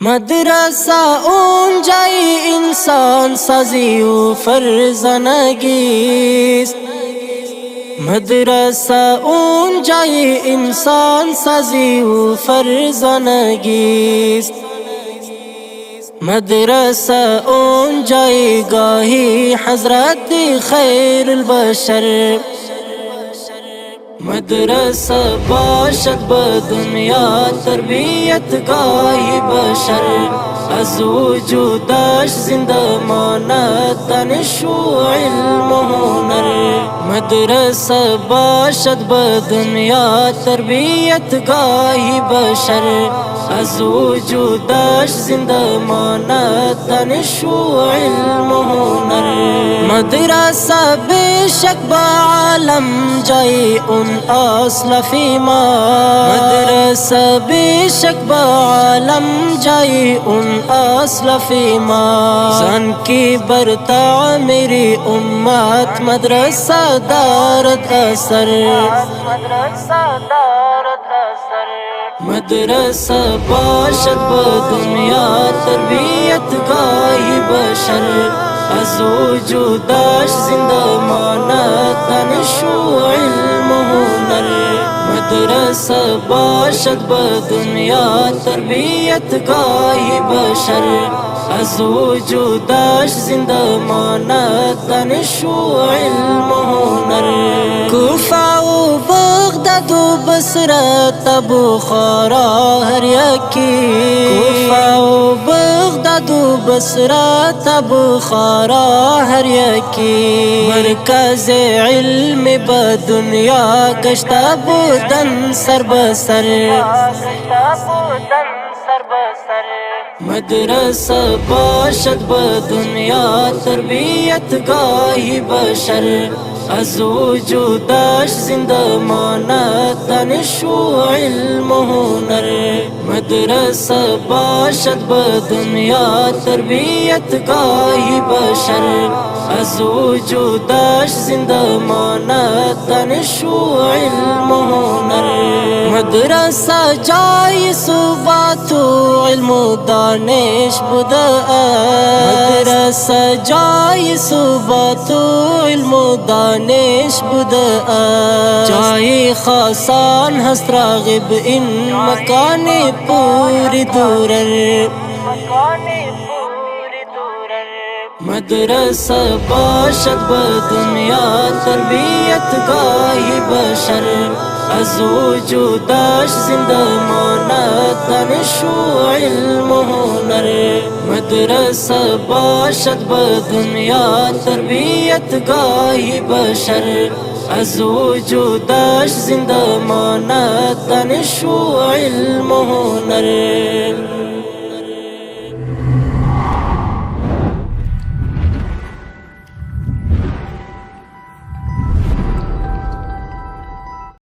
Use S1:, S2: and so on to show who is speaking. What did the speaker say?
S1: मदरसा जाई इंसान साजियो फरजनगीस। मदरसा जाई इंसान साजियो फरजनगीस। मदरसा जाई गाही हजरत खैरुल बशर। मदरसा बाशद बदुनिया तरबियत गाही बशर। अज़वुजुदाश जिंदा मानत दानिशो इल्म हुनर। मदरसा बाशद बदुनिया तरबियत गाही बशर। अज़वुजुदाश जिंदा मानत दानिशो इल्म हुनर। मदरसा बेशक बालम जाए उन असलफी माँ। मदरसा बेशक बालम जाए उन असलफी माँ। ज़न की बरता मेरी उम्मत मदरसा दारत असर। मदरसा बाशद बदुनिया तरबियत गाही बशर। अज़वुजुदाश जिंदा मानत दानिशो इल्म हुनर। मदरसा बाशद बदुनिया तरबियत गाही बशर। अज़वुजुदाश जिंदा मानत दानिशो इल्म हुनर। कूफा व बगदाद व बसरा बुखारा हर यकी। कूफा व बगदाद व बसरा बुखारा हर यकी। मरकज़ इल्म बदुनिया गश्ता बुदन सर बसर। मदरसा बाशद बदुनिया तरबियत गाही बशर। अज़वुजुदाश जिंदा मानत दानिशो इल्म हुनर। मदरसा बाशद बदुनिया तरबियत गाही बशर। अज़वुजुदाश जिंदा मानत दानिशो इल्म हुनर। मदरसा जाई सुबातो इल्म दानिश बुदा। मदरसा जाई सुबातो इल्म दानिश बुदा। जाई खासान हस्त रागिब इन मकाने पूरी दूरर। मदरसा बाशद बदुनिया तरबियत गाही बशर। अज़वुजुदाश जिंदा मानत दानिशो इल्म हुनर। मदरसा बाशद बदुनिया तरबियत गाही बशर। अज़वुजुदाश जिंदा मानत दानिशो इल्म हुनर।